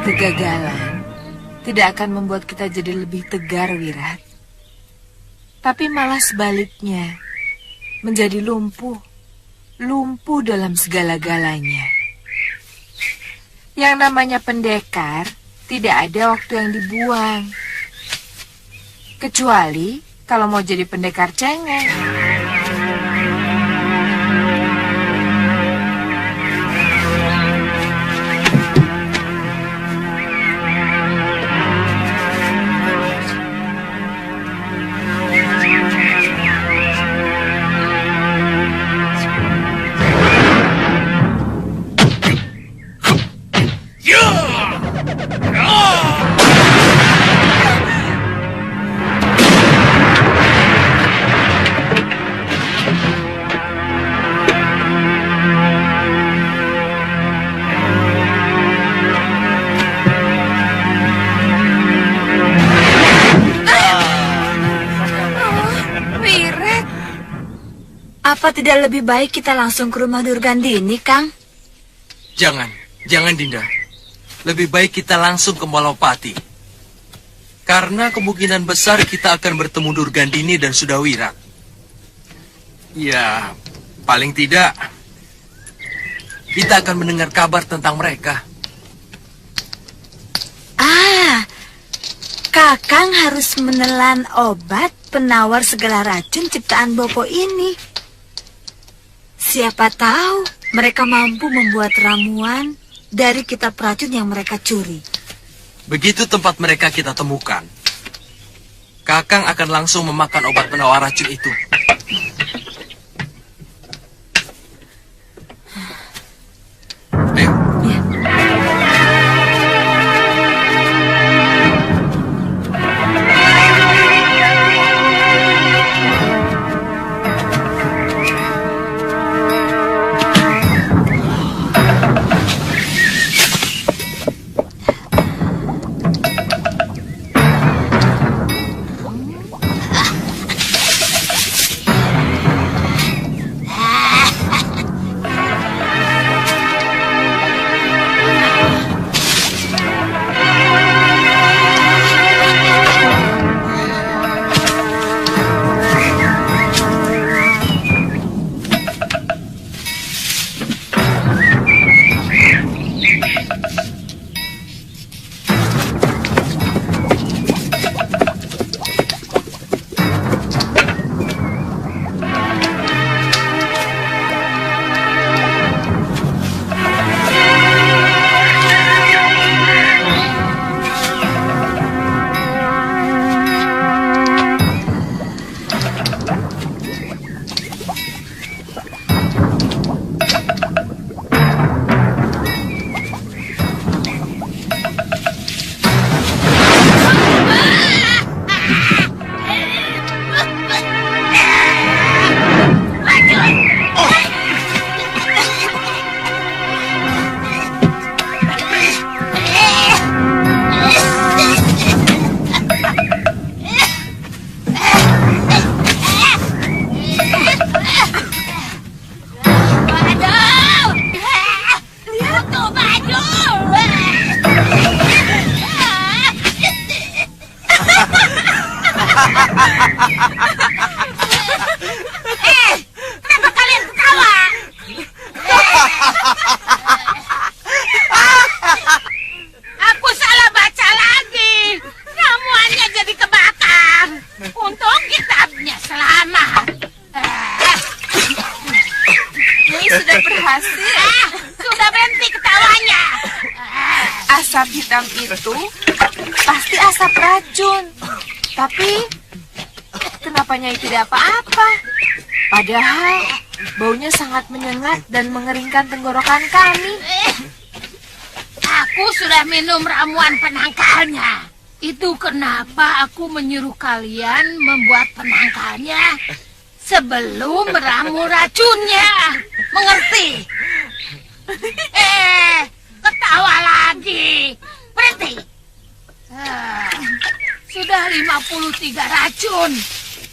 Kegagalan tidak akan membuat kita jadi lebih tegar, Wirat. Tapi malah sebaliknya, menjadi lumpuh dalam segala-galanya. Yang namanya pendekar, tidak ada waktu yang dibuang. Kecuali kalau mau jadi pendekar cengeng. Apa tidak lebih baik kita langsung ke rumah Durgandini, Kang? Jangan Dinda. Lebih baik kita langsung ke Malopati. Karena kemungkinan besar kita akan bertemu Durgandini dan Sudawirat. Ya, paling tidak kita akan mendengar kabar tentang mereka. Kakang harus menelan obat penawar segala racun ciptaan Bopo ini. Siapa tahu mereka mampu membuat ramuan dari kitab racun yang mereka curi. Begitu tempat mereka kita temukan, Kakang akan langsung memakan obat penawar racun itu. Ayo. Ya. Kenapa kalian ketawa? Aku salah baca lagi. Ramuannya jadi kebakar. Untung kitabnya selamat. Ini sudah berhasil. Sudah berhenti ketawanya. Asap hitam itu pasti asap racun. Tapi kenapa Nyai tidak apa-apa? Padahal baunya sangat menyengat dan mengeringkan tenggorokan kami. Aku sudah minum ramuan penangkalnya. Itu kenapa aku menyuruh kalian membuat penangkalnya sebelum meramu racunnya. Mengerti? Ketawa lagi. Berhenti. Sudah 53 racun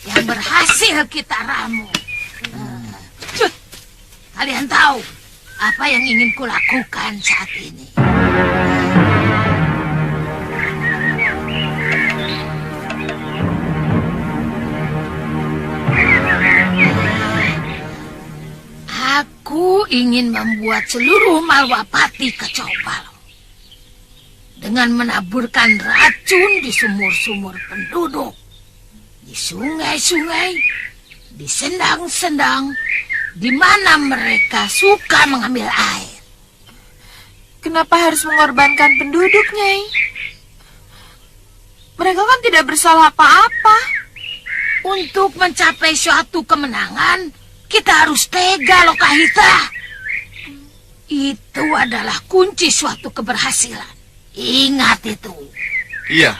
yang berhasil kita ramu. Kalian tahu apa yang ingin kulakukan saat ini? Aku ingin membuat seluruh Malwapati kacau balau dengan menaburkan racun di sumur-sumur penduduk, di sungai-sungai, di sendang-sendang, di mana mereka suka mengambil air. Kenapa harus mengorbankan penduduk, Nyai? Mereka kan tidak bersalah apa-apa. Untuk mencapai suatu kemenangan, kita harus tega, Lokahita. Itu adalah kunci suatu keberhasilan. Ingat itu. Iya.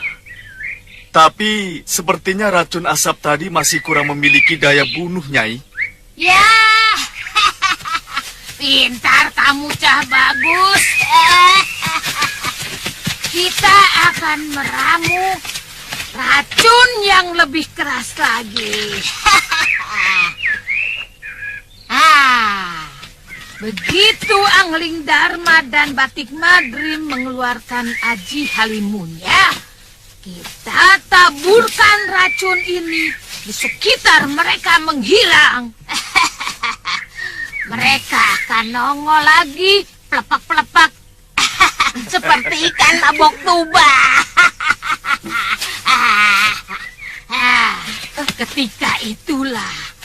Tapi sepertinya racun asap tadi masih kurang memiliki daya bunuh, Nyai. Ya, pintar kamu, Cah Bagus. Kita akan meramu racun yang lebih keras lagi. Begitu Angling Dharma dan Batik Madrim mengeluarkan aji halimunnya, kita taburkan racun ini di sekitar mereka menghilang. Mereka akan nongol lagi, pelepak-pelepak, seperti ikan tabok tuba. Ketika itulah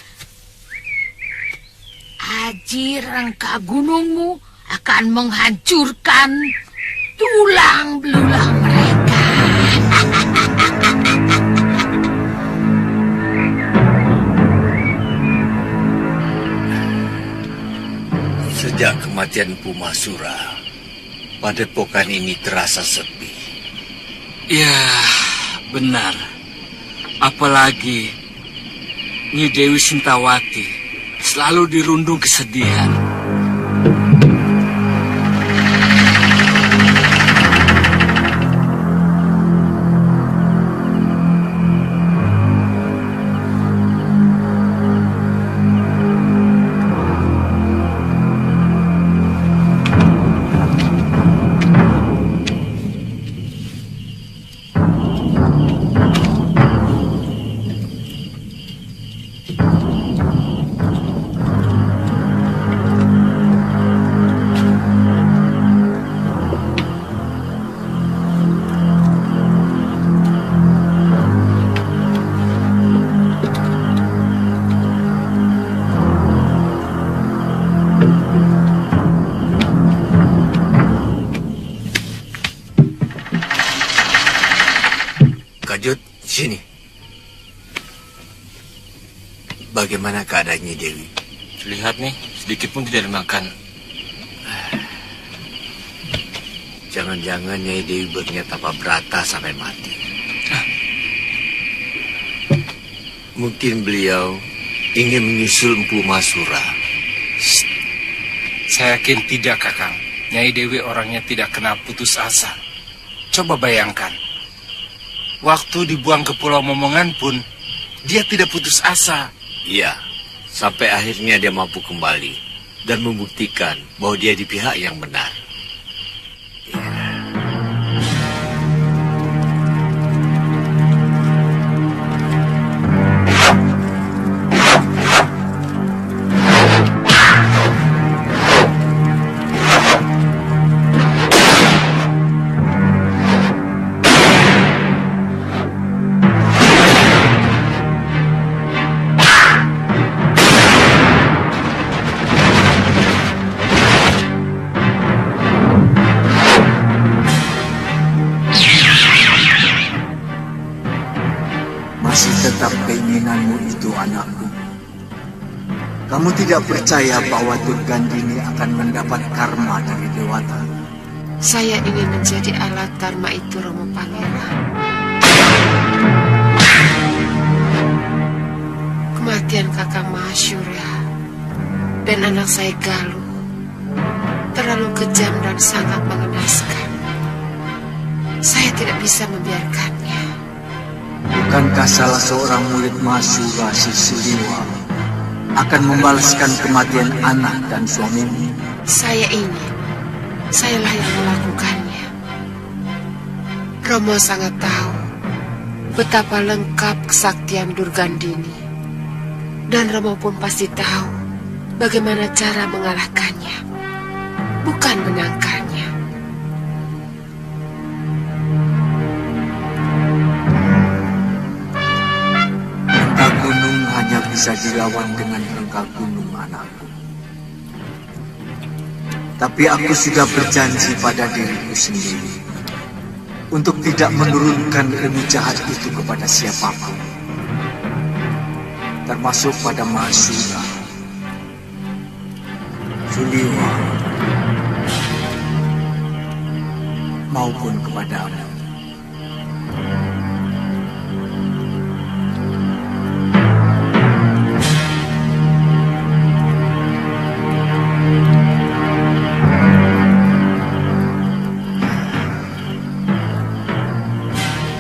aji rengka gunungmu akan menghancurkan tulang belulang mereka. Sejak kematian Pumasura, padepokan ini terasa sepi. Ya, benar. Apalagi Nyi Dewi Sintawati selalu dirundung kesedihan. Kajut, sini. Bagaimana keadaan Nyi Dewi? Lihat nih, sedikit pun tidak dimakan. Jangan-jangan Nyai Dewi berniat apa berata sampai mati. Mungkin beliau ingin menyusul Empu Masura. Saya yakin tidak, Kakang. Nyai Dewi orangnya tidak kenal putus asa. Coba bayangkan. Waktu dibuang ke Pulau Momongan pun, dia tidak putus asa. Iya, sampai akhirnya dia mampu kembali dan membuktikan bahwa dia di pihak yang benar. Tetap keinginanmu itu, anakku. Kamu tidak percaya bahwa Durgandini akan mendapat karma dari Dewata? Saya ingin menjadi alat karma itu, Romo Pangeran. Kematian Kakang Mahasyura dan anak saya Galuh terlalu kejam dan sangat mengenaskan. Saya tidak bisa membiarkannya. Bukankah salah seorang murid Mahasura, Sisuliwa, akan membalaskan kematian anak dan suamimu? Saya ingin. Sayalah yang melakukannya. Romo sangat tahu betapa lengkap kesaktian Durgandini. Dan Romo pun pasti tahu bagaimana cara mengalahkannya, bukan menangkalnya. Rengka gunung hanya bisa dilawan dengan rengka gunung, anakku. Tapi aku sudah berjanji pada diriku sendiri untuk tidak menurunkan ilmu jahat itu kepada siapapun, termasuk pada Mahasura, Suliwa, maupun kepadamu.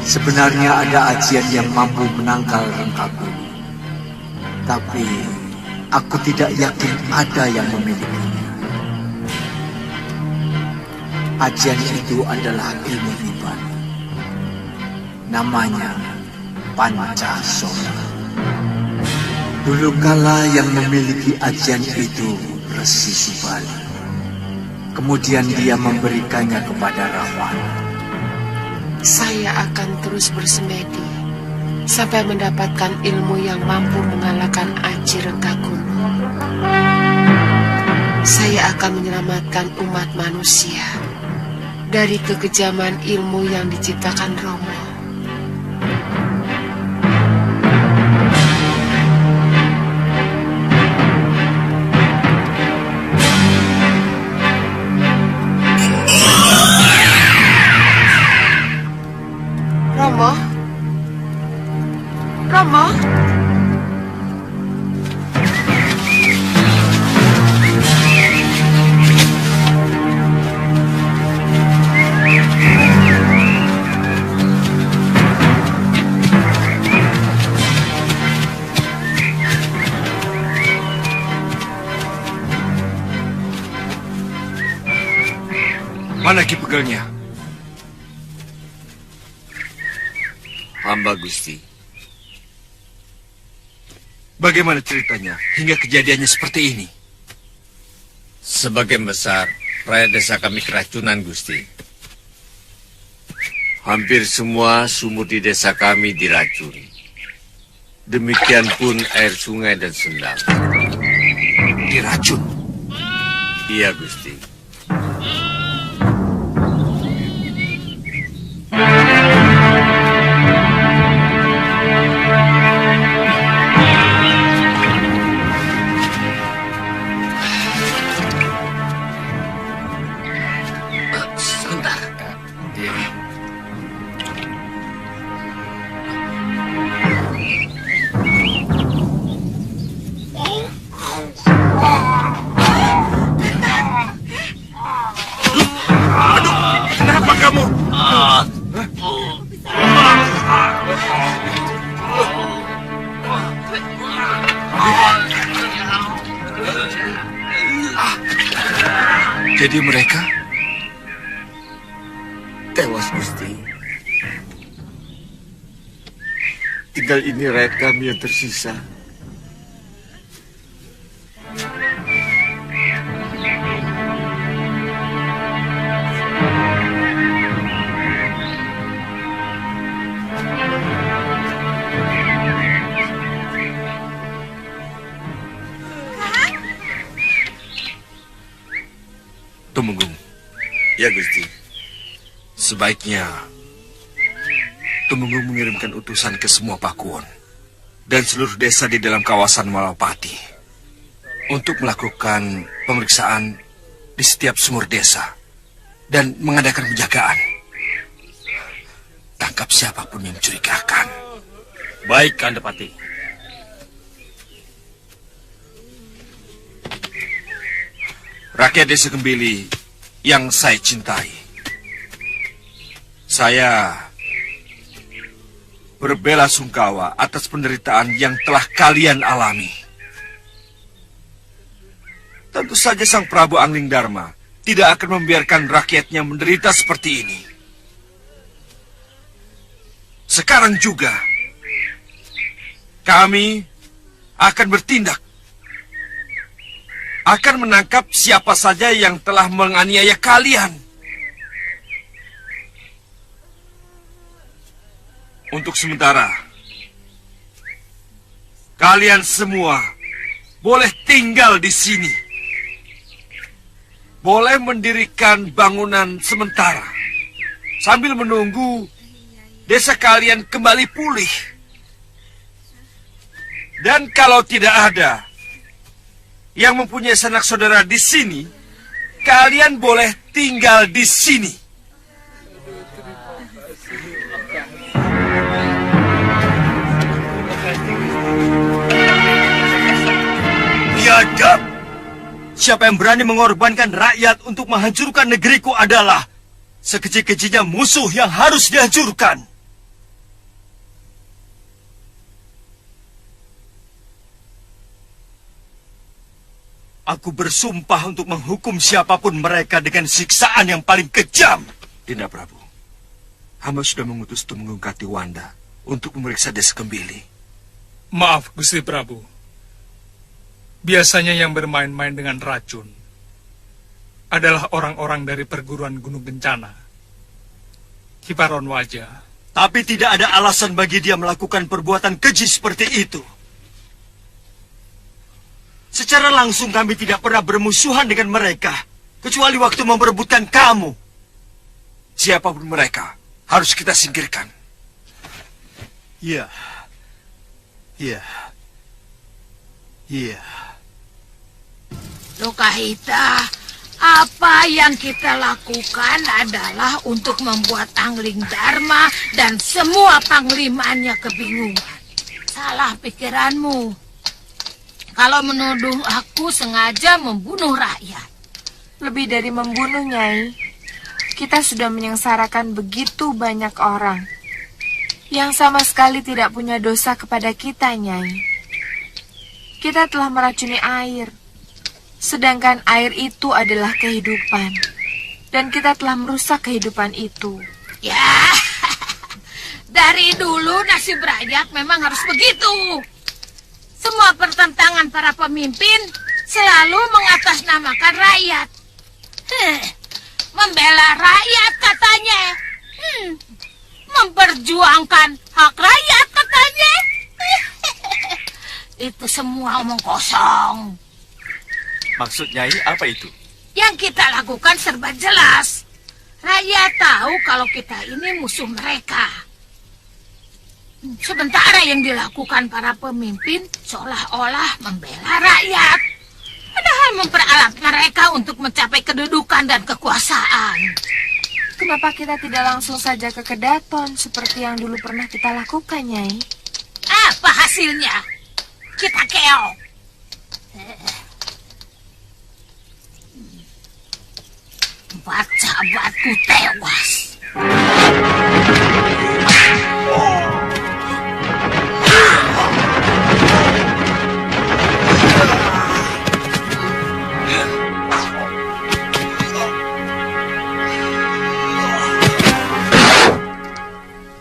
Sebenarnya ada ajian yang mampu menangkal rengka gunung, tapi aku tidak yakin ada yang memilikinya. Ajian itu adalah ilmu hibat. Namanya Pancasona. Dulu kala yang memiliki ajian itu Resi Subali. Kemudian dia memberikannya kepada Rahwana. Saya akan terus bersemedi sampai mendapatkan ilmu yang mampu mengalahkan Aji Rengka Gunung. Saya akan menyelamatkan umat manusia dari kekejaman ilmu yang diciptakan Romo. Romo? Romo? Mana Ki Pegelnya? Hamba Gusti. Bagaimana ceritanya hingga kejadiannya seperti ini? Sebagian besar rakyat desa kami keracunan, Gusti. Hampir semua sumur di desa kami diracun. Demikian pun air sungai dan sendang. Diracun? Iya, Gusti. Jadi mereka Tewas, Gusti. Tinggal ini rakyat kami yang tersisa. Tumenggung. Ya, Gusti. Sebaiknya Tumenggung mengirimkan utusan ke semua pakuwon dan seluruh desa di dalam kawasan Malawapati untuk melakukan pemeriksaan di setiap sumur desa dan mengadakan penjagaan. Tangkap siapapun yang mencurigakan. Baik, Kandapati. Rakyat desa Gembili yang saya cintai, saya berbelasungkawa atas penderitaan yang telah kalian alami. Tentu saja Sang Prabu Anglingdarma tidak akan membiarkan rakyatnya menderita seperti ini. Sekarang juga kami akan bertindak akan menangkap siapa saja yang telah menganiaya kalian. Untuk sementara, kalian semua boleh tinggal di sini. Boleh mendirikan bangunan sementara sambil menunggu desa kalian kembali pulih. Dan kalau tidak ada yang mempunyai sanak saudara di sini, kalian boleh tinggal di sini. Biadab! Siapa yang berani mengorbankan rakyat untuk menghancurkan negeriku adalah sekecil-kecilnya musuh yang harus dihancurkan. Aku bersumpah untuk menghukum siapapun mereka dengan siksaan yang paling kejam. Dinda Prabu, hamba sudah mengutus Tumenggung Katiwanda untuk memeriksa desa Kembili. Maaf, Gusti Prabu. Biasanya yang bermain-main dengan racun adalah orang-orang dari perguruan Gunung Kencana, Kiparon Wajah. Tapi tidak ada alasan bagi dia melakukan perbuatan keji seperti itu. Secara langsung kami tidak pernah bermusuhan dengan mereka, kecuali waktu memperebutkan kamu. Siapapun mereka, harus kita singkirkan. Iya. Iya. Iya. Lokahita, apa yang kita lakukan adalah untuk membuat Angling Dharma dan semua panglimanya kebingungan. Salah pikiranmu. Kalau menuduh aku sengaja membunuh rakyat. Lebih dari membunuh, Nyai. Kita sudah menyengsarakan begitu banyak orang yang sama sekali tidak punya dosa kepada kita, Nyai. Kita telah meracuni air, sedangkan air itu adalah kehidupan, dan kita telah merusak kehidupan itu. Ya, dari dulu nasib rakyat memang harus begitu. Semua pertentangan para pemimpin selalu mengatasnamakan rakyat. Membela rakyat katanya. Memperjuangkan hak rakyat katanya. Itu semua omong kosong. Maksud Nyai apa itu? Yang kita lakukan serba jelas. Rakyat tahu kalau kita ini musuh mereka. Sementara yang dilakukan para pemimpin seolah-olah membela rakyat. Padahal memperalat mereka untuk mencapai kedudukan dan kekuasaan. Kenapa kita tidak langsung saja ke Kedaton seperti yang dulu pernah kita lakukan, Nyai? Apa hasilnya? Kita keok. Sahabatku tewas.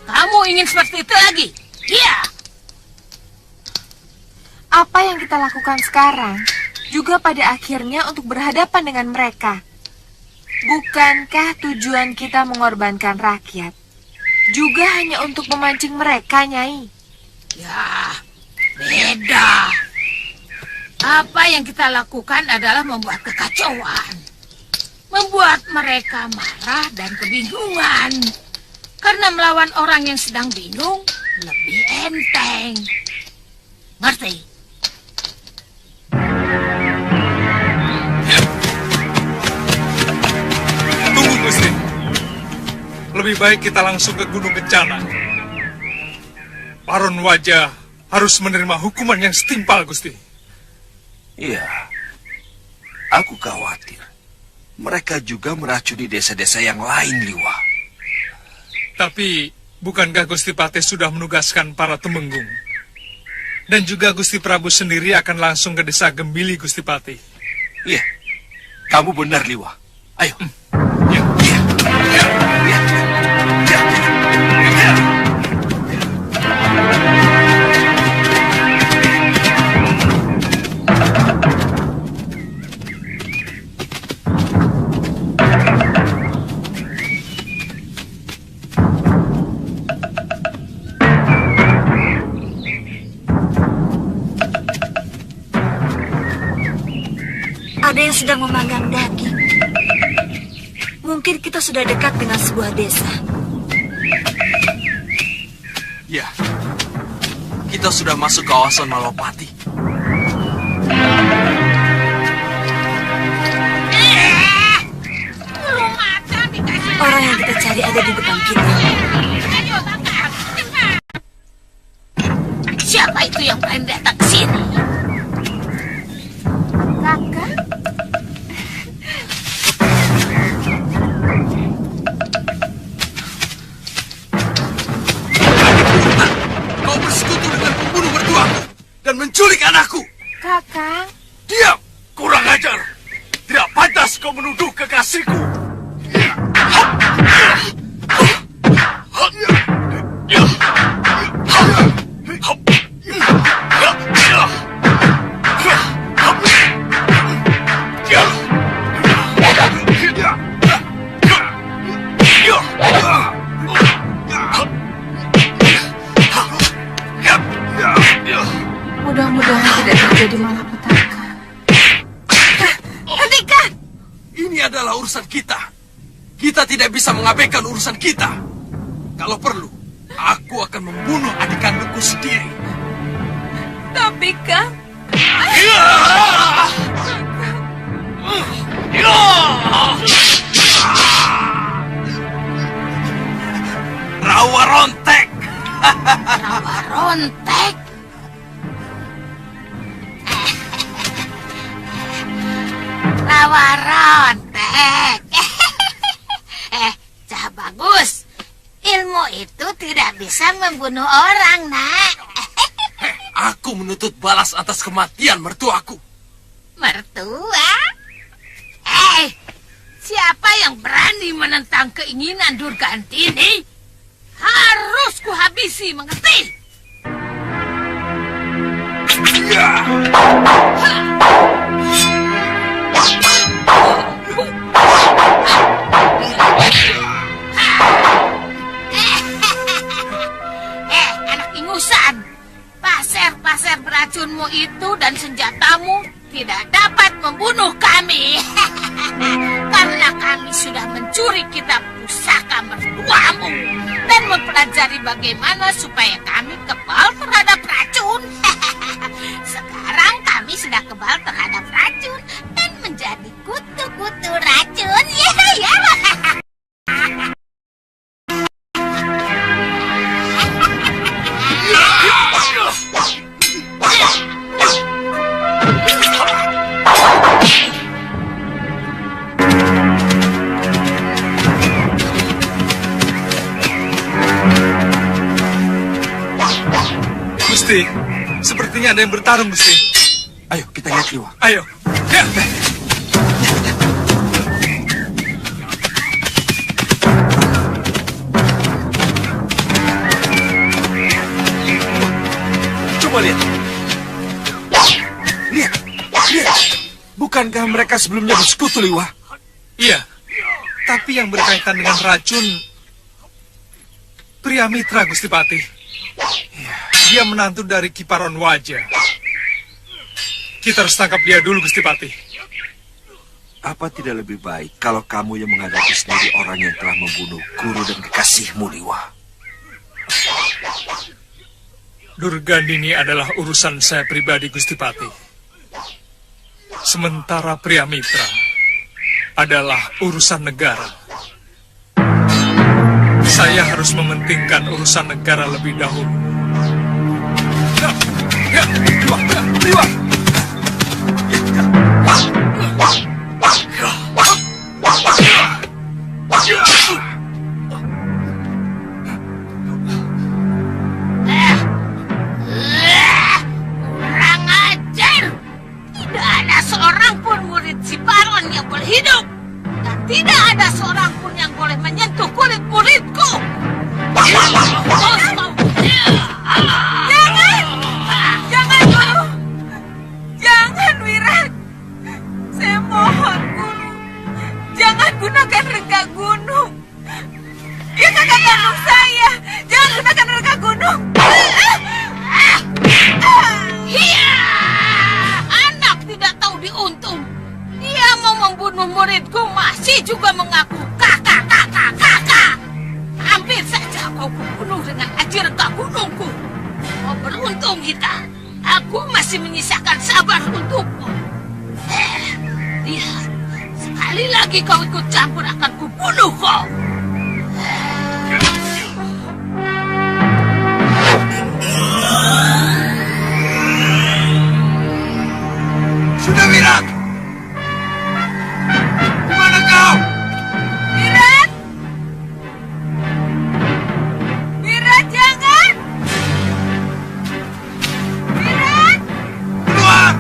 Kamu ingin seperti itu lagi? Iya. Apa yang kita lakukan sekarang juga pada akhirnya untuk berhadapan dengan mereka. Bukankah tujuan kita mengorbankan rakyat juga hanya untuk memancing mereka, Nyai? Ya, beda. Apa yang kita lakukan adalah membuat kekacauan. Membuat mereka marah dan kebingungan. Karena melawan orang yang sedang bingung lebih enteng. Ngerti? Tunggu, Gusti. Lebih baik kita langsung ke Gunung Kencana. Paron Wajah harus menerima hukuman yang setimpal, Gusti. Iya, aku khawatir. Mereka juga meracuni desa-desa yang lain, Liwa. Tapi, bukankah Gusti Patih sudah menugaskan para temenggung? Dan juga Gusti Prabu sendiri akan langsung ke desa Gembili, Gusti Patih. Iya, kamu benar, Liwa. Ayo. Ya. Iya. Iya. Iya. Iya. Iya. Ada yang sedang memanggang daging. Mungkin kita sudah dekat dengan sebuah desa. Ya, kita sudah masuk kawasan Malopati. Orang yang kita cari ada di depan kita. Ayo, bakar. Cepat. Siapa itu yang paling datang ke sini? Kakak? Kau bersekutu dengan pembunuh mertuaku dan menculik anakku. Kakak? Diam! Kurang ajar! Tidak pantas kau menuduh kekasihku! Mudah-mudahan tidak terjadi malapetaka. Hentikan! Ini adalah urusan kita. Kita tidak bisa mengabaikan urusan kita. Kalau perlu, aku akan membunuh adik kandungku sendiri. Tapi Kang, Rawa rontek. Rawa rontek. Rawa rontek. Cah bagus. Ilmu itu tidak bisa membunuh orang, nak. Aku menuntut balas atas kematian mertuaku. Mertua? Siapa yang berani menentang keinginan Durgandini? Harus kuhabisi, mengerti? Anak ingusan. Pasir-pasir beracunmu itu dan senjatamu tidak dapat membunuh kami. Karena kami sudah mencuri kitab pusaka mertuamu dan mempelajari bagaimana supaya kami kebal terhadap racun. Sekarang kami sudah kebal terhadap racun dan menjadi kutu-kutu racun. Ya. Gusti, sepertinya ada yang bertarung, Gusti. Ayo, kita lihat Liwa. Ayo. Ya. Coba lihat. Lihat. Bukankah mereka sebelumnya bersekutu, Liwa? Iya. Tapi yang berkaitan dengan racun pria mitra, Gusti Patih. Dia menantu dari Kiparon Wajah. Kita harus tangkap dia dulu, Gusti Patih. Apa tidak lebih baik kalau kamu yang menghadapi sendiri orang yang telah membunuh guru dan kekasihmu, Liwa? Durgandini adalah urusan saya pribadi, Gusti Patih. Sementara pria mitra adalah urusan negara. Saya harus mementingkan urusan negara lebih dahulu. Liwa! Kurang ajar. Tidak ada seorang pun murid si Baron yang boleh hidup. Dan tidak ada seorang pun yang boleh menyentuh kulit muridku. jangan Guru. Jangan Wirat. Saya mohon Guru. Jangan gunakan rengga gunung. Dia kakak kandung saya. Jangan gunakan rengga gunung. Hiya! Anak tidak tahu diuntung. membunuh muridku masih juga mengaku kakak. Hampir saja kau kubunuh dengan aji rengga gunungku. Oh, beruntung kita. Aku masih menyisakan sabar untukmu. Lihat, sekali lagi kau ikut campur akan kubunuh kau. Sudah Wirat! Di mana kau? Wirat! Wirat, jangan! Wirat! Keluar!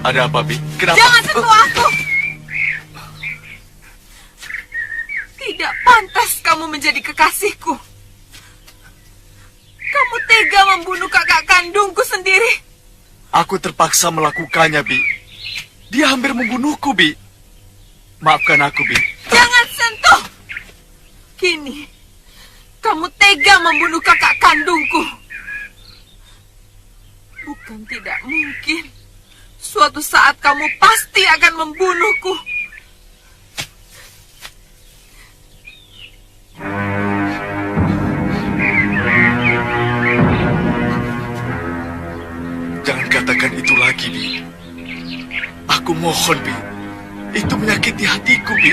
Ada apa, Bi? Kenapa? Jangan sentuh aku! Tidak pantas kamu menjadi kekasihku. Kamu tega membunuh kakak kandungku sendiri. Aku terpaksa melakukannya, Bi. Dia hampir membunuhku, Bi. Maafkan aku, Bi. Jangan sentuh! Kini, kamu tega membunuh kakak kandungku. Bukan tidak mungkin. Suatu saat kamu pasti akan membunuhku. Jangan katakan itu lagi, Bi. Aku mohon, Bi. Itu menyakiti hatiku, Bi.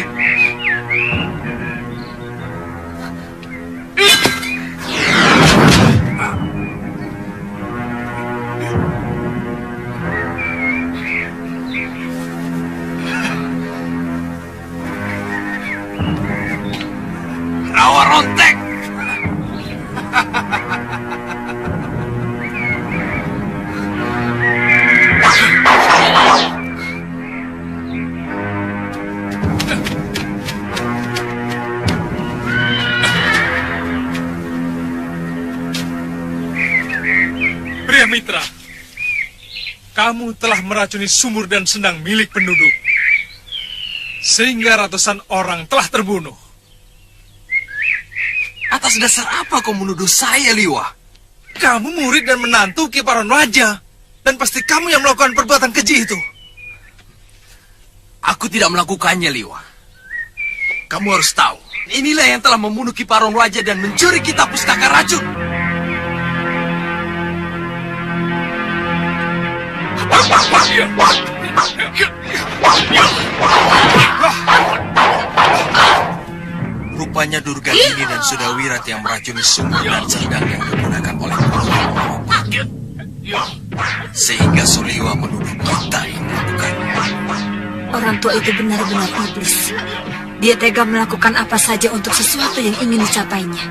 Rawa rontek! Pria Mitra, kamu telah meracuni sumur dan sendang milik penduduk, sehingga ratusan orang telah terbunuh. Atas dasar apa kau menuduh saya, Liwa? Kamu murid dan menantu Ki Paron Raja, dan pasti kamu yang melakukan perbuatan keji itu. Aku tidak melakukannya, Liwa. Kamu harus tahu, inilah yang telah membunuh Ki Paron Raja dan mencuri kitab pustaka racun. Rupanya Durgandini dan Sudawirat yang meracuni sumur dan sendang yang digunakan oleh Palawati. Sehingga Suliwa menuduh kita yang melakukannya. Orang tua itu benar-benar iblis. Dia tega melakukan apa saja untuk sesuatu yang ingin dicapainya.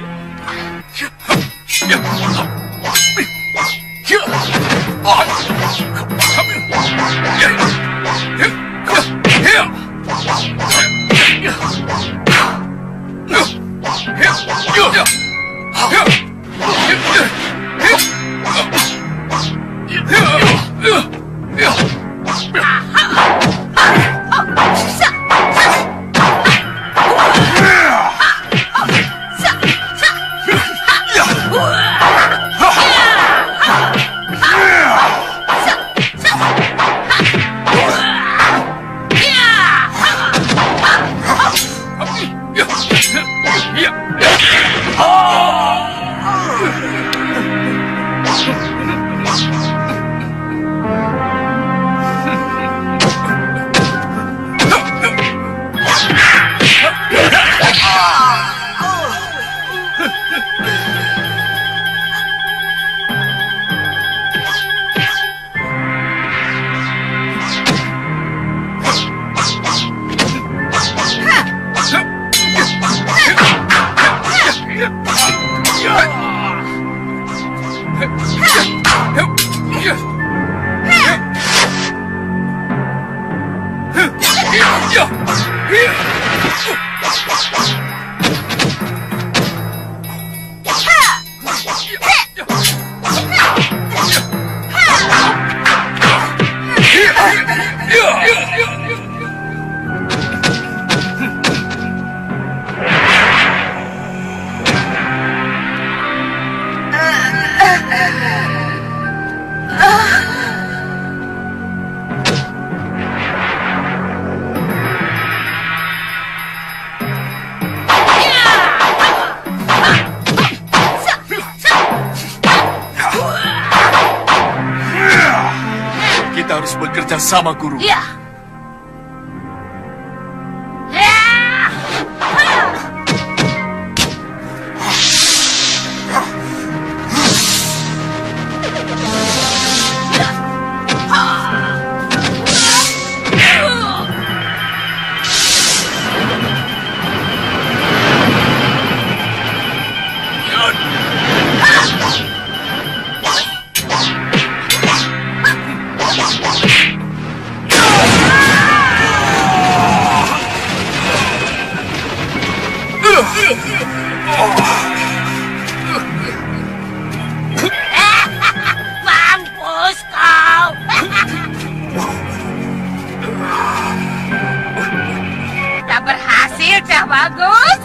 Kita harus bekerja sama, Guru. Ya. Mampus kau. Tak berhasil, dah bagus.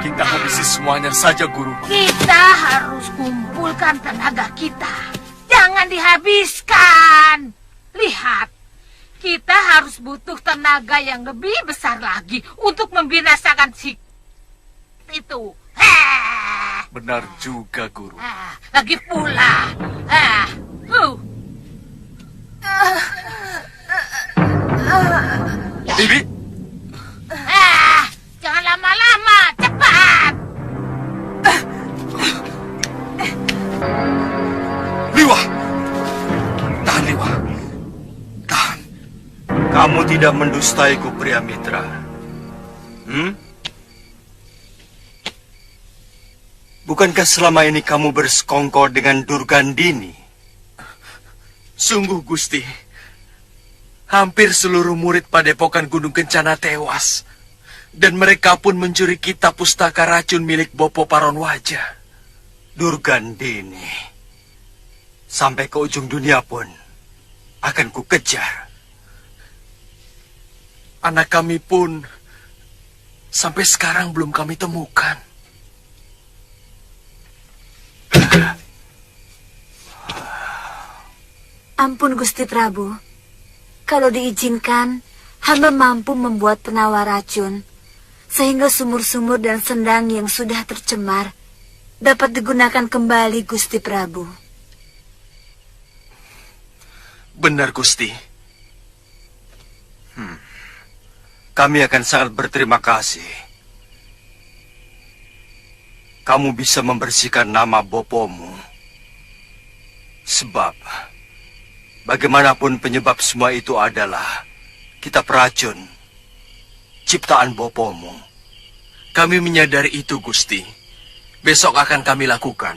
Kita habisi semuanya saja, Guru. Kita harus kumpulkan tenaga kita. Jangan dihabiskan. Lihat, kita harus butuh tenaga yang lebih besar lagi untuk membinasakan si itu. Benar juga, Guru. Lagi pula. Bibi, Jangan lama-lama, cepat. Liwa! Tahan, Liwa. Tahan. Kamu tidak mendustaiku, pria mitra. Bukankah selama ini kamu bersekongkol dengan Durgandini? Sungguh, Gusti. Hampir seluruh murid Padepokan Gunung Kencana tewas. Dan mereka pun mencuri kitab pustaka racun milik Bopo Paron Wajah. Durgandini. Sampai ke ujung dunia pun akan kukejar. Anak kami pun sampai sekarang belum kami temukan. Ampun Gusti Prabu, kalau diizinkan, hamba mampu membuat penawar racun, sehingga sumur-sumur dan sendang yang sudah tercemar dapat digunakan kembali, Gusti Prabu. Benar, Gusti. Kami akan sangat berterima kasih. Kamu bisa membersihkan nama Bopomu. Sebab bagaimanapun penyebab semua itu adalah kitab racun ciptaan Bopomu. Kami menyadari itu, Gusti. Besok akan kami lakukan.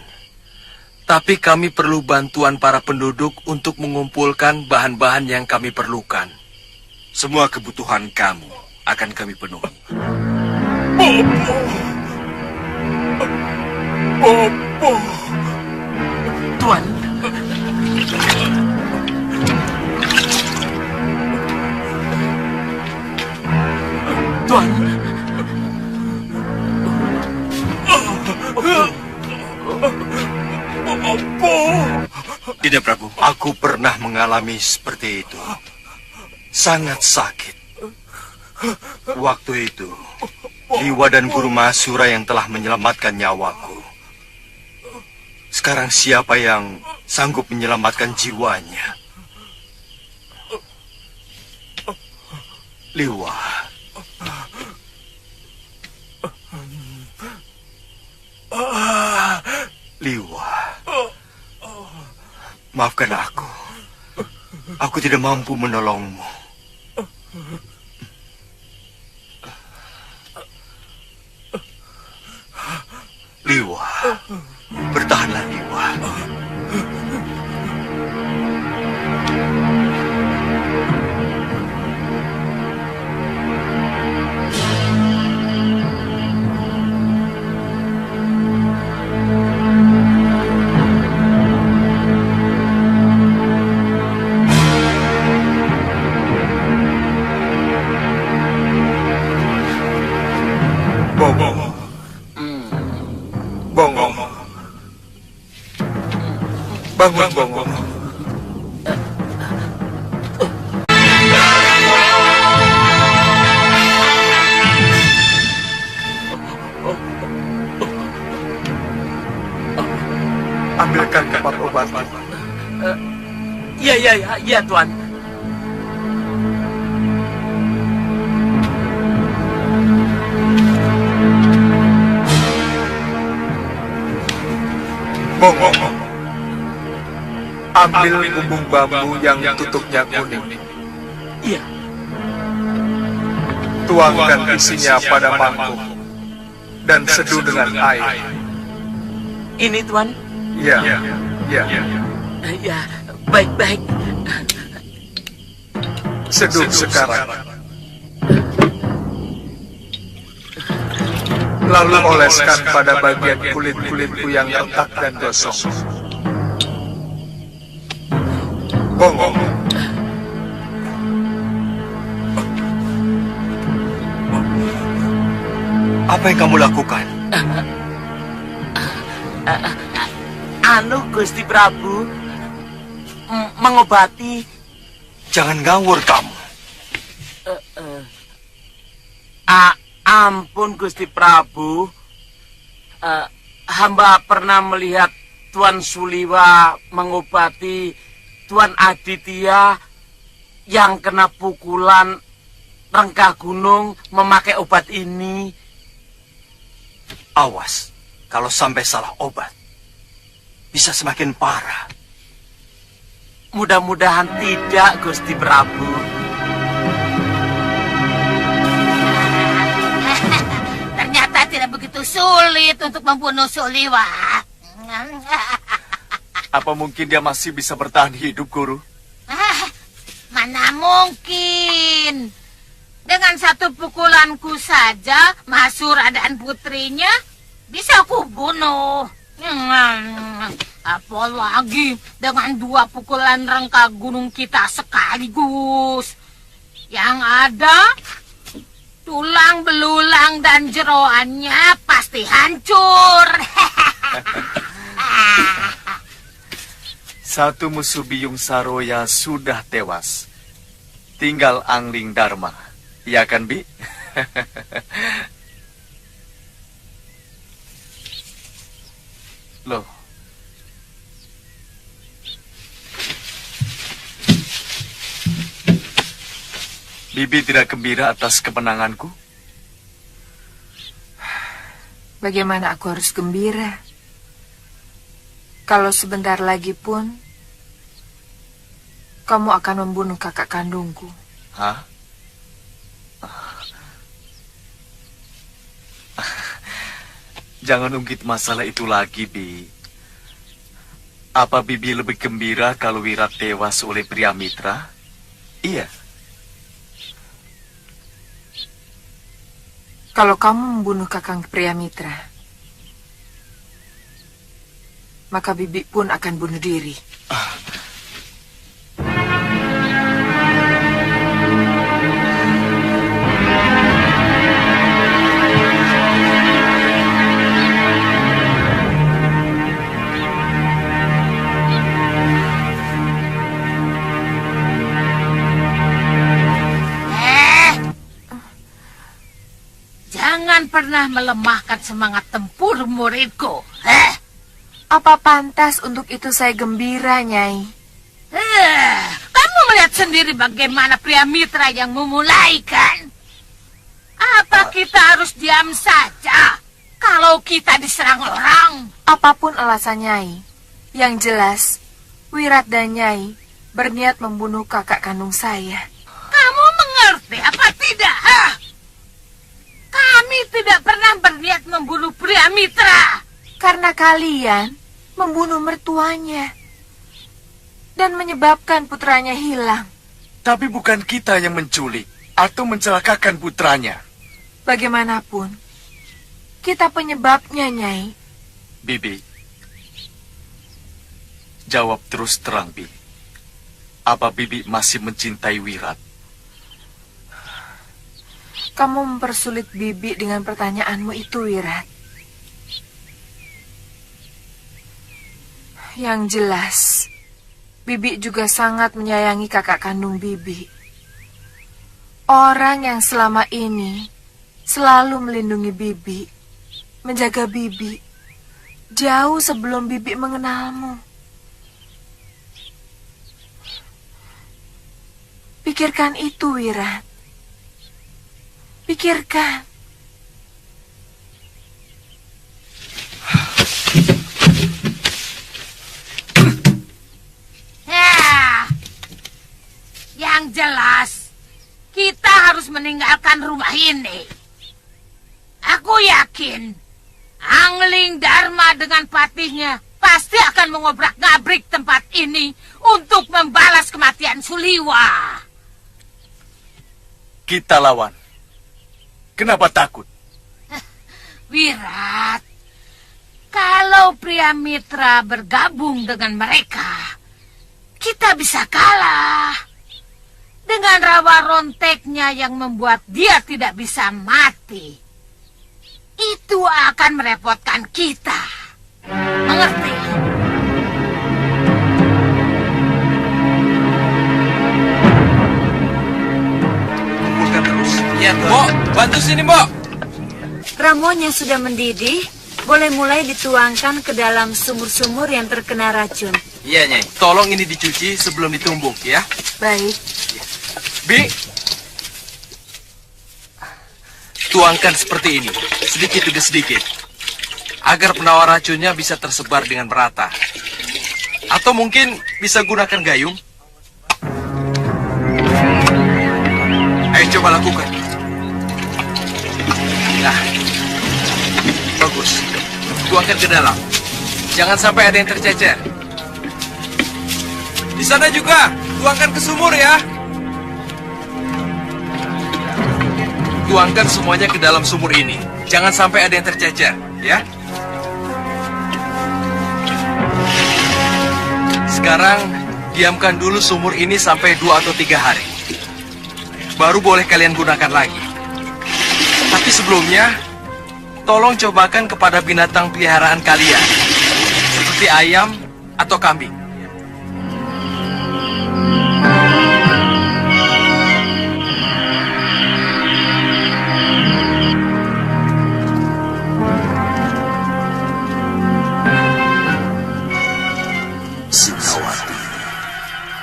Tapi kami perlu bantuan para penduduk untuk mengumpulkan bahan-bahan yang kami perlukan. Semua kebutuhan kamu akan kami penuhi. Bopo. Tuan. Tuan. Tidak, Prabu. Aku pernah mengalami seperti itu. Sangat sakit. Waktu itu, Liwa dan Guru Mahasura yang telah menyelamatkan nyawaku. Sekarang siapa yang sanggup menyelamatkan jiwanya? Liwa. Liwa. Maafkan aku. Aku tidak mampu menolongmu. Liwa. Bertahanlah, Dewa. Bangun, Bongo. Ambilkan tempat obat. Iya, Tuan. Bongo. Ambil bumbung bambu yang tutupnya kuning. Iya. Tuangkan isinya pada mangkuk dan seduh dengan air. Ini, Tuan. Ya. Ya, baik. Seduh sekarang. Lalu oleskan pada bagian kulit-kulitku yang retak dan gosong. Bongo. Apa yang kamu lakukan? Gusti Prabu, mengobati. Jangan ngawur kamu. Ampun, Gusti Prabu. Hamba pernah melihat Tuan Suliwa mengobati Tuan Aditya yang kena pukulan rengkah gunung memakai obat ini. Awas, kalau sampai salah obat, bisa semakin parah. Mudah-mudahan tidak, Gusti Prabu. Ternyata tidak begitu sulit untuk membunuh Suliwa. Apa mungkin dia masih bisa bertahan hidup, Guru? Mana mungkin. Dengan satu pukulanku saja, Masura dan putrinya bisa kubunuh. Apalagi dengan 2 pukulan rengkah gunung kita sekaligus. Yang ada, tulang belulang dan jeroannya pasti hancur. Satu musuh Biyung Saroya sudah tewas. Tinggal Angling Dharma. Iya kan, Bi? Loh. Bibi tidak gembira atas kemenanganku? Bagaimana aku harus gembira? Kalau sebentar lagi pun kamu akan membunuh kakak kandungku. Hah? Jangan ungkit masalah itu lagi, Bi. Apa Bibi lebih gembira kalau Wirat tewas oleh pria mitra? Iya. Kalau kamu membunuh kakang pria mitra, maka Bibi pun akan bunuh diri. Jangan pernah melemahkan semangat tempur muridku. Apa pantas untuk itu saya gembira, Nyai? Kamu melihat sendiri bagaimana pria mitra yang memulai, kan? Apa kita harus diam saja kalau kita diserang orang? Apapun alasan Nyai, yang jelas Wirat dan Nyai berniat membunuh kakak kandung saya. Kamu mengerti apa tidak? Kami tidak pernah berniat membunuh pria mitra. Karena kalian membunuh mertuanya dan menyebabkan putranya hilang. Tapi bukan kita yang menculik atau mencelakakan putranya. Bagaimanapun, kita penyebabnya, Nyai. Bibi, jawab terus terang, Bi. Apa Bibi masih mencintai Wirat? Kamu mempersulit Bibi dengan pertanyaanmu itu, Wirat. Yang jelas, Bibi juga sangat menyayangi kakak kandung Bibi. Orang yang selama ini selalu melindungi Bibi, menjaga Bibi, jauh sebelum Bibi mengenalmu. Pikirkan itu, Wirat. Pikirkan. Yang jelas, kita harus meninggalkan rumah ini. Aku yakin, Angling Dharma dengan patihnya pasti akan mengobrak-ngabrik tempat ini untuk membalas kematian Suliwa. Kita lawan. Kenapa takut? Wirat, kalau pria mitra bergabung dengan mereka, kita bisa kalah. Dengan rawa ronteknya yang membuat dia tidak bisa mati. Itu akan merepotkan kita. Mengerti? Kumpulkan terus. Ya, Mbok, bantu sini, Mbok. Ramuan yang sudah mendidih boleh mulai dituangkan ke dalam sumur-sumur yang terkena racun. Iya, Nyai. Tolong ini dicuci sebelum ditumbuk, ya. Baik. Bi, tuangkan seperti ini, sedikit demi sedikit, agar penawar racunnya bisa tersebar dengan merata. Atau mungkin bisa gunakan gayung. Ayo coba lakukan. Nah, bagus. Tuangkan ke dalam. Jangan sampai ada yang tercecer. Di sana juga, tuangkan ke sumur ya. Tuangkan semuanya ke dalam sumur ini. Jangan sampai ada yang tercecer, ya. Sekarang, diamkan dulu sumur ini sampai 2 atau 3 hari. Baru boleh kalian gunakan lagi. Tapi sebelumnya, tolong cobakan kepada binatang peliharaan kalian. Seperti ayam atau kambing.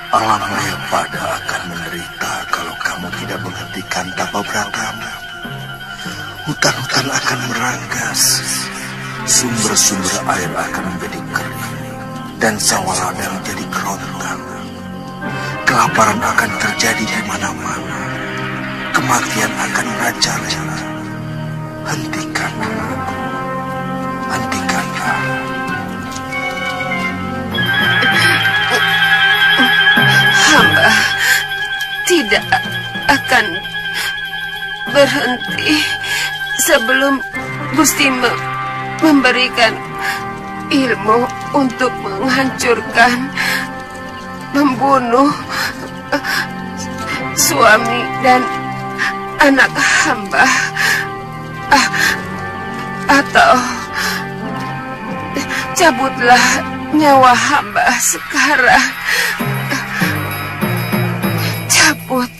Alamnya pada akan menderita kalau kamu tidak menghentikan tapa bratamu. Hutan-hutan akan meranggas, sumber-sumber air akan menjadi kering, dan sawah ladang jadi kerontang. Kelaparan akan terjadi di mana-mana, kematian akan merajalela. Hentikan, hentikanlah. Hamba tidak akan berhenti sebelum Gusti memberikan ilmu untuk menghancurkan, membunuh suami dan anak hamba, atau cabutlah nyawa hamba sekarang. Cabut.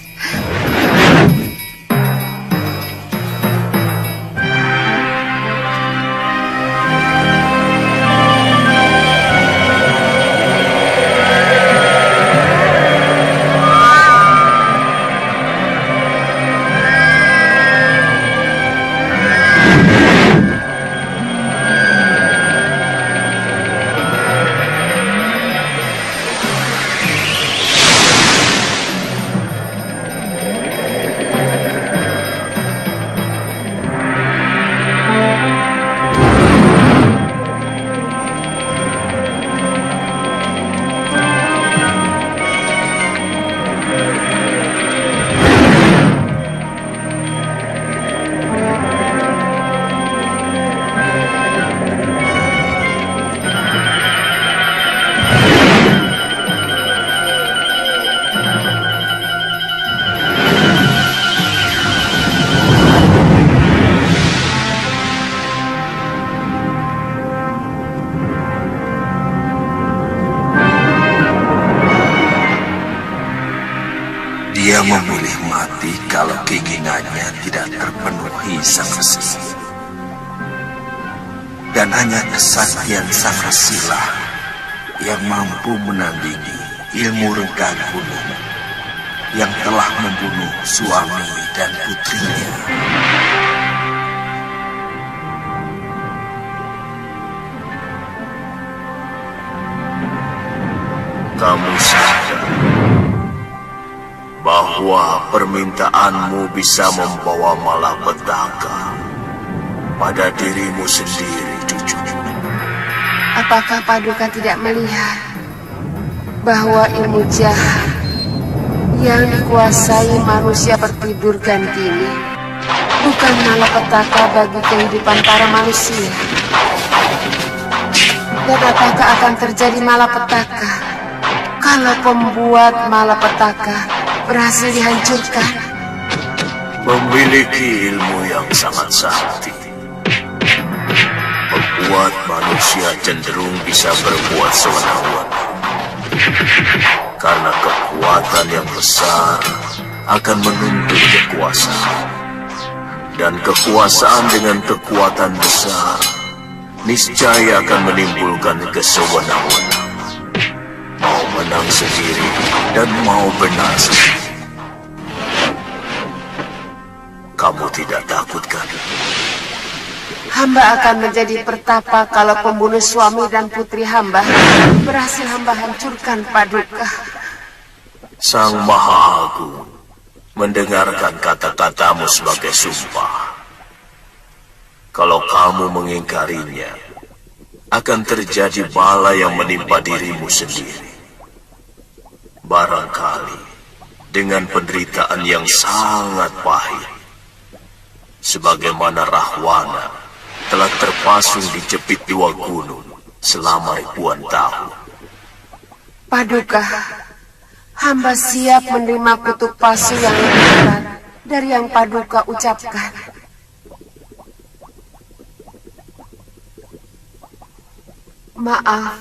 memiliki sang resi. Dan hanya kesaktian sang resilah yang mampu menandingi ilmu rengga gunung yang telah membunuh suami dan putrinya. Kamu sadar bahwa permintaanmu bisa membawa malapetaka pada dirimu sendiri, cucu. Apakah Paduka tidak melihat bahwa ilmu jahat yang dikuasai manusia bertidur gantini bukan malapetaka bagi kehidupan para manusia? Dan apakah akan terjadi malapetaka kalau pembuat malapetaka berhasil dihancurkan? Memiliki ilmu yang sangat sakti membuat manusia cenderung bisa berbuat sewenang-wenang. Karena kekuatan yang besar akan menuntut kekuasaan. Dan kekuasaan dengan kekuatan besar niscaya akan menimbulkan kesewenang-wenang. Mau menang sendiri dan mau benar sendiri. Kamu tidak takut kan? Hamba akan menjadi pertapa kalau pembunuh suami dan putri hamba berhasil hamba hancurkan, Paduka. Sang Maha Agung mendengarkan kata-katamu sebagai sumpah. Kalau kamu mengingkarinya, akan terjadi bala yang menimpa dirimu sendiri. Barangkali dengan penderitaan yang sangat pahit. Sebagaimana Rahwana telah terpasung di jepit dua gunung selama ribuan tahun. Paduka, hamba siap menerima kutuk pasu yang lebih berat dari yang Paduka ucapkan. Maaf,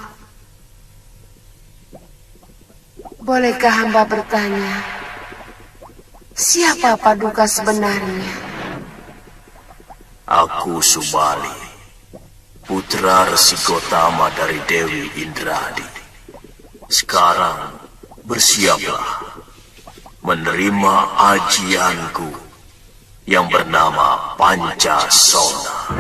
bolehkah hamba bertanya, siapa Paduka sebenarnya? Aku Subali, putra Resi Gotama dari Dewi Indradi. Sekarang bersiaplah menerima ajianku yang bernama Pancasona.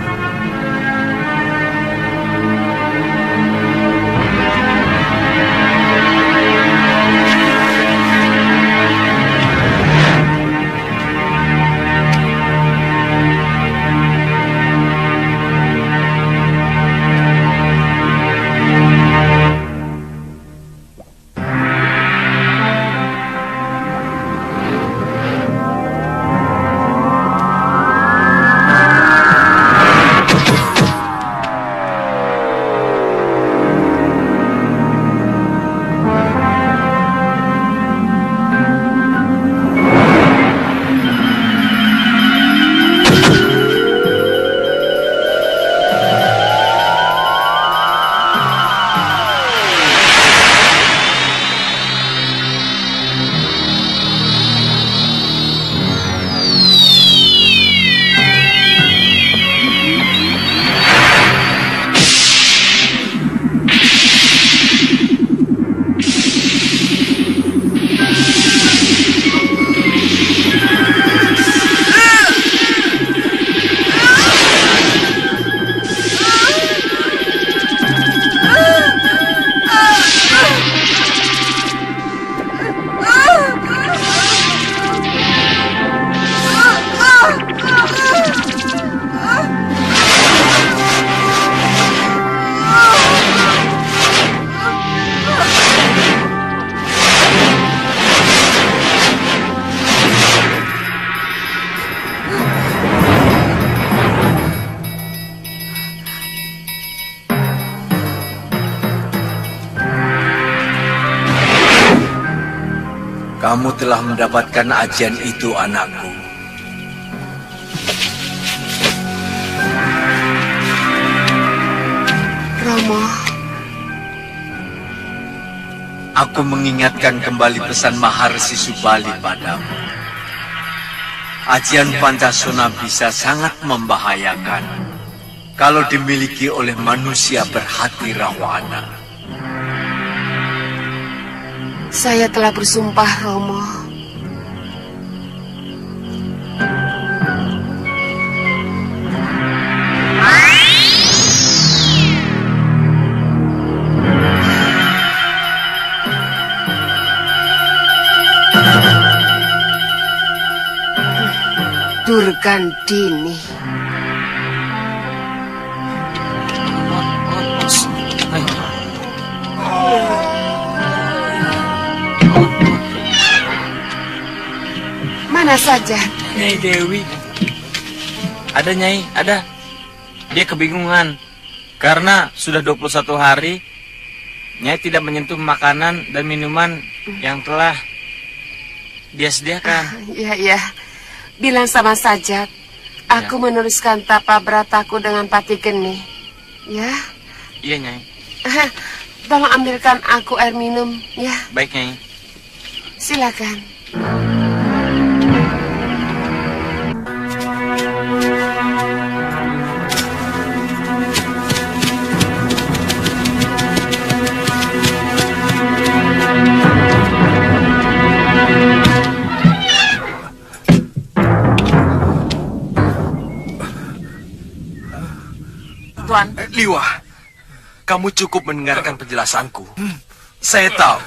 Kamu telah mendapatkan ajian itu, anakku. Romo, aku mengingatkan kembali pesan Maharsi Subali padamu. Ajian Pancasona bisa sangat membahayakan kalau dimiliki oleh manusia berhati rawana. Saya telah bersumpah, Romo. Durgandini. Mana saja? Nyai Dewi. Ada Nyai, ada. Dia kebingungan karena sudah 21 hari Nyai tidak menyentuh makanan dan minuman yang telah dia sediakan. Ya. Bilang sama Sajat, aku meneruskan tapa berataku dengan Pati Geni. Ya? Iya, Nyai. Tolong ambilkan aku air minum, ya. Baik, Nyai. Silakan. Tuan. Liwa, kamu cukup mendengarkan penjelasanku. Saya tahu.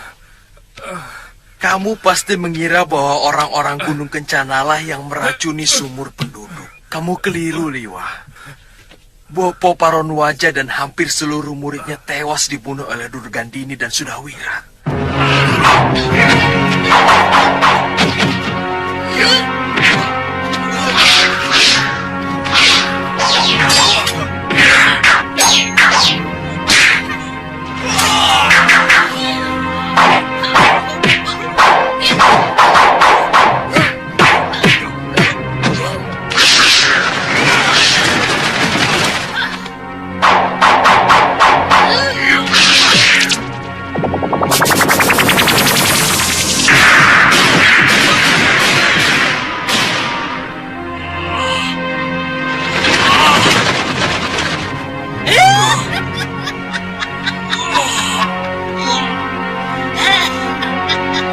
Kamu pasti mengira bahwa orang-orang Gunung Kencanalah yang meracuni sumur penduduk. Kamu keliru, Liwa. Bopo Paronwaja dan hampir seluruh muridnya tewas dibunuh oleh Durgandini dan Sudawira.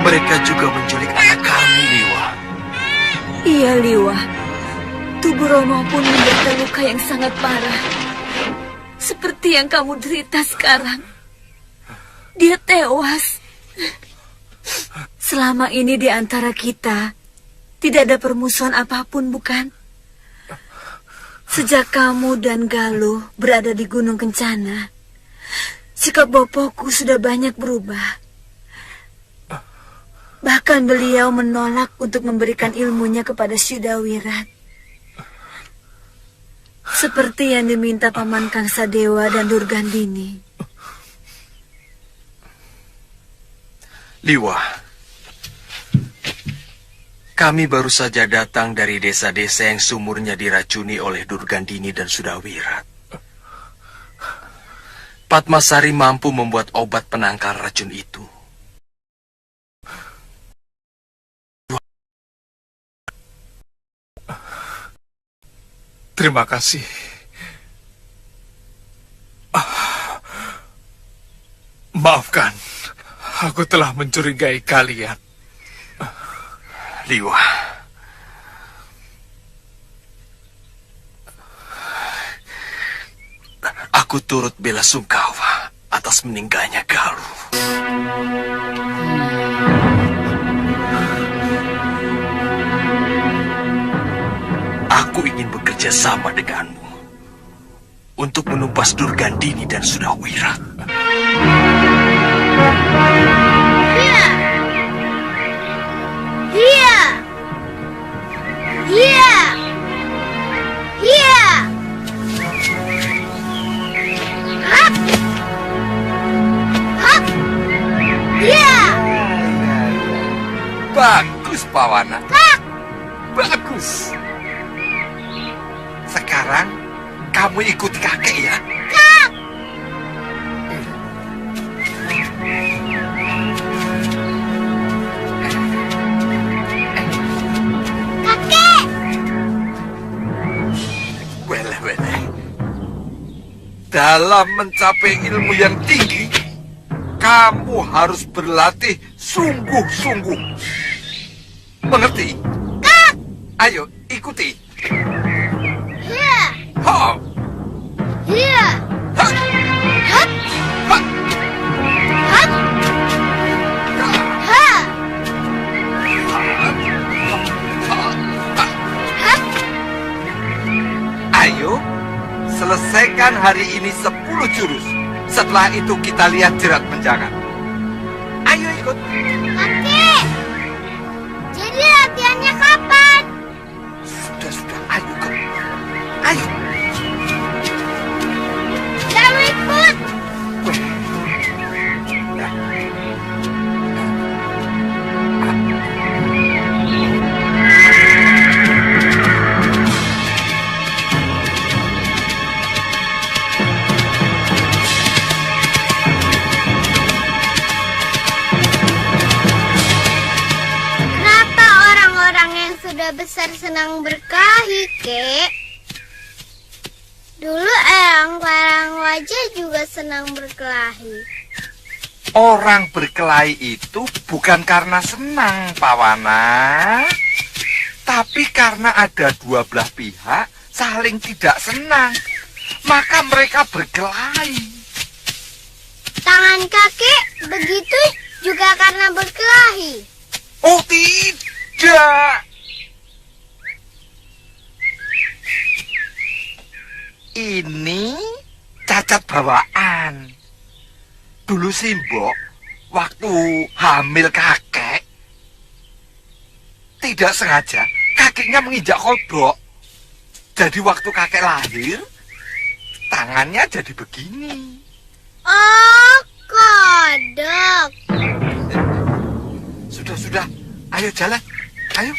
Mereka juga menculik anak kami, Liwa. Iya, Liwa. Tubuh Romo pun menderita luka yang sangat parah. Seperti yang kamu derita sekarang. Dia tewas. Selama ini di antara kita, tidak ada permusuhan apapun, bukan? Sejak kamu dan Galuh berada di Gunung Kencana, sikap Bopoku sudah banyak berubah. Bahkan beliau menolak untuk memberikan ilmunya kepada Syudawirat. Seperti yang diminta Paman Kangsadewa dan Durgandini. Liwa, kami baru saja datang dari desa-desa yang sumurnya diracuni oleh Durgandini dan Sudawirat. Padmasari mampu membuat obat penangkal racun itu. Terima kasih. Maafkan, aku telah mencurigai kalian. Liwa, aku turut bela sungkawa atas meninggalnya Galuh. Aku ingin bekerja sama denganmu untuk menumpas Durgandini dan Sudawira. Bagus, Pawana. Bagus. Sekarang kamu ikuti kakek ya. Kakek! dalam mencapai ilmu yang tinggi, kamu harus berlatih sungguh-sungguh. Mengerti? Ayo, ikuti. Hiya. Ha. Hiya. Ha. Hat. Ha. Hat. Ha. Hat. Ayo, selesaikan hari ini 10 jurus. Setelah itu kita lihat jerat penjangan. Ayo ikut. Kakek. Jadi latihannya kapan? Sudah, ayo ikut. Ayo. Jangan ikut. Kenapa orang-orang yang sudah besar senang berkelahi, Kek? Dulu Eyang Parangwaja juga senang berkelahi. Orang berkelahi itu bukan karena senang, Pawana, tapi karena ada dua belah pihak saling tidak senang, maka mereka berkelahi. Tangan kakek begitu juga karena berkelahi. Oh tidak. Ini cacat bawaan. Dulu Simbok, waktu hamil kakek, tidak sengaja kakinya menginjak kodok. Jadi waktu kakek lahir, tangannya jadi begini. Oh, kodok. Sudah, ayo jalan, ayo.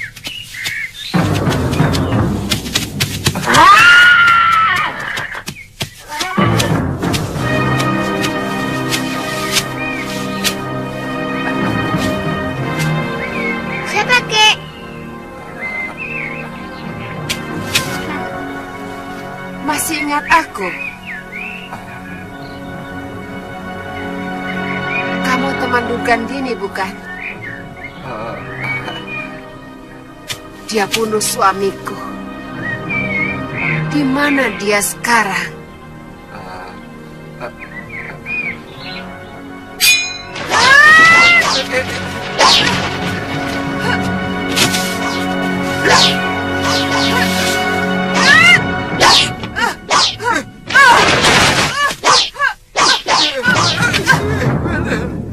Siapa, Kek? Masih ingat aku? Kamu teman Durgandini, bukan? Dia bunuh suamiku. Di mana dia sekarang?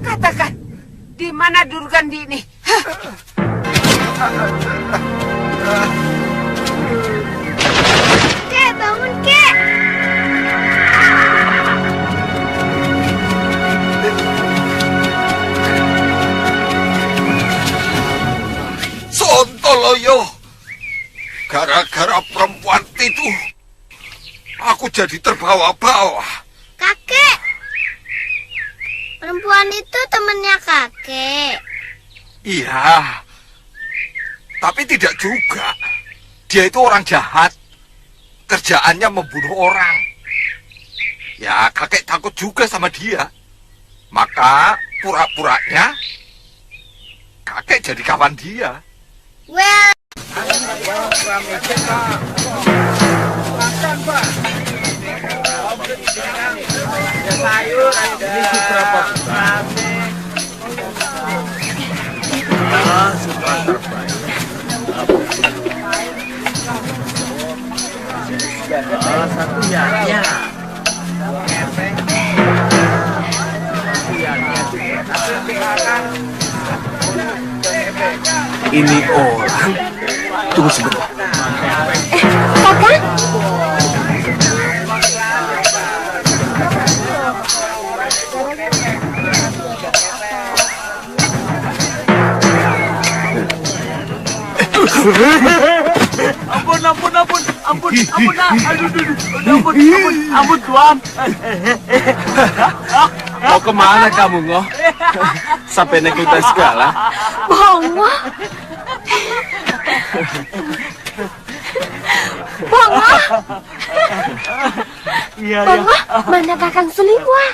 Katakan, di mana Durgandini? Kek, bangun, Kek. Sontoloyo, gara-gara perempuan itu, aku jadi terbawa-bawa. Kakek. Perempuan itu temannya kakek. Iya, tapi tidak juga. Dia itu orang jahat. Kerjaannya membunuh orang. Ya, kakek takut juga sama dia. Maka pura-puranya kakek jadi kawan dia. Well, Ini orang. Tunggu sebentar. kakak. Ampun Tuan. Mau kemana kamu, Ngoh? Sampai naik kuda segala. Bongo. Bongo. Iya, Bongo, mana Kakang Suliwa?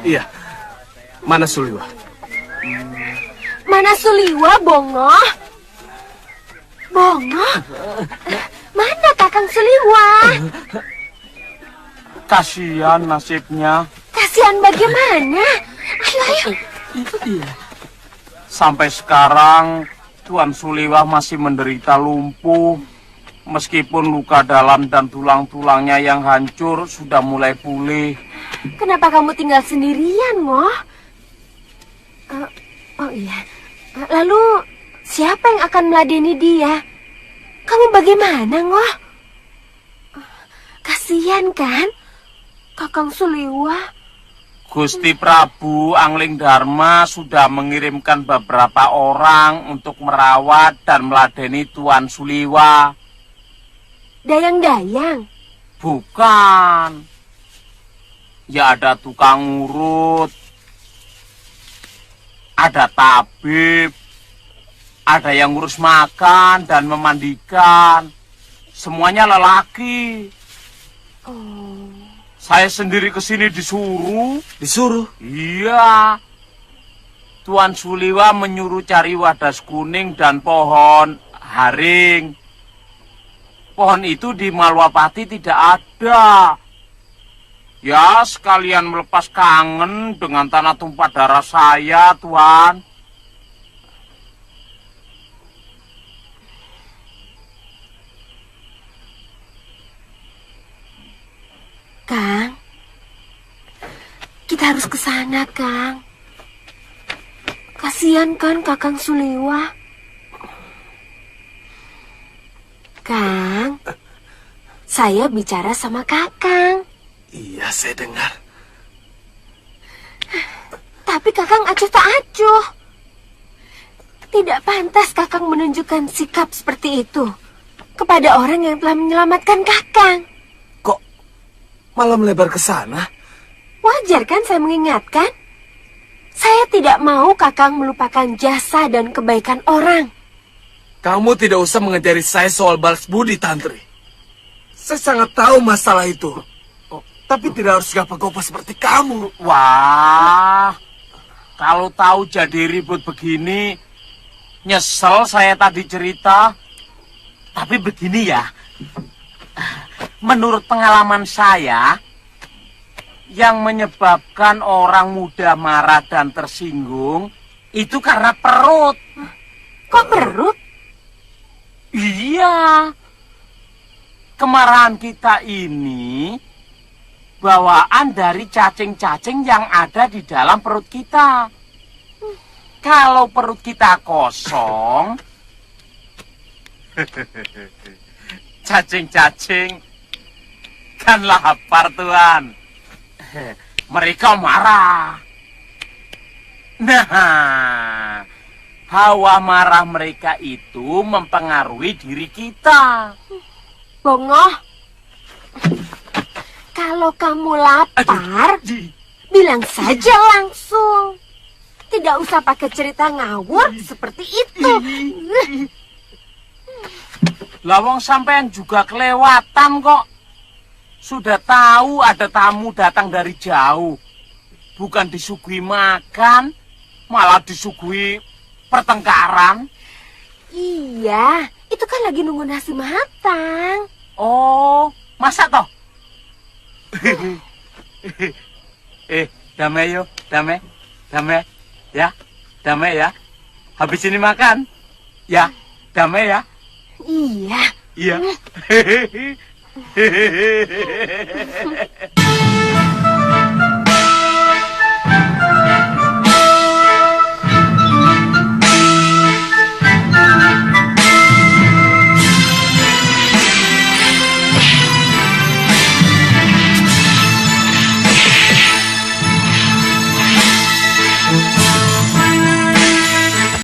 Iya. Mana Suliwa? Mana Suliwa, Bongo? Bongo? Mana Kakang Suliwa? Kasihan nasibnya. Kasihan bagaimana? Ayo, ayo. Sampai sekarang Tuan Suliwa masih menderita lumpuh. Meskipun luka dalam dan tulang-tulangnya yang hancur sudah mulai pulih. Kenapa kamu tinggal sendirian, Ngoh? Oh iya. Lalu siapa yang akan meladeni dia? Kamu bagaimana, Ngoh? Kasihan kan, Kakang Suliwa? Gusti Prabu Angling Dharma sudah mengirimkan beberapa orang untuk merawat dan meladeni Tuan Suliwa. Dayang-dayang? Bukan. Ya ada tukang urut, ada tabib, ada yang ngurus makan dan memandikan. Semuanya lelaki. Oh. Saya sendiri kesini disuruh. Disuruh? Iya. Tuan Suliwa menyuruh cari wadas kuning dan pohon haring. Pohon itu di Malwapati tidak ada. Ya, sekalian melepas kangen dengan tanah tumpah darah saya, Tuan. Kang, kita harus ke sana, Kang. Kasihan kan Kakang Suliwa? Kang, saya bicara sama Kakang. Iya, saya dengar. Tapi Kakang acuh tak acuh. Tidak pantas Kakang menunjukkan sikap seperti itu kepada orang yang telah menyelamatkan Kakang. Kok malah melebar ke sana? Wajar kan saya mengingatkan? Saya tidak mau Kakang melupakan jasa dan kebaikan orang. Kamu tidak usah mengajari saya soal balas budi, Tantri. Saya sangat tahu masalah itu. Tapi tidak harus gapa-gapa seperti kamu. Wah, kalau tahu jadi ribut begini, nyesel saya tadi cerita. Tapi begini ya, menurut pengalaman saya, yang menyebabkan orang muda marah dan tersinggung, itu karena perut. Kok perut? Iya, kemarahan kita ini bawaan dari cacing-cacing yang ada di dalam perut kita. Kalau perut kita kosong, cacing-cacing kan lapar, Tuan. Mereka marah. Nah, hawa marah mereka itu mempengaruhi diri kita. Bongo, kalau kamu lapar, bilang saja langsung. Tidak usah pakai cerita ngawur seperti itu. Lawang sampean juga kelewatan kok. Sudah tahu ada tamu datang dari jauh. Bukan disuguhi makan, malah disuguhi pertengkaran. Iya, itu kan lagi nunggu nasi matang. Oh, masak toh? Damai yo, damai. Ya, damai ya. Habis ini makan. Ya, damai ya. Iya. Iya.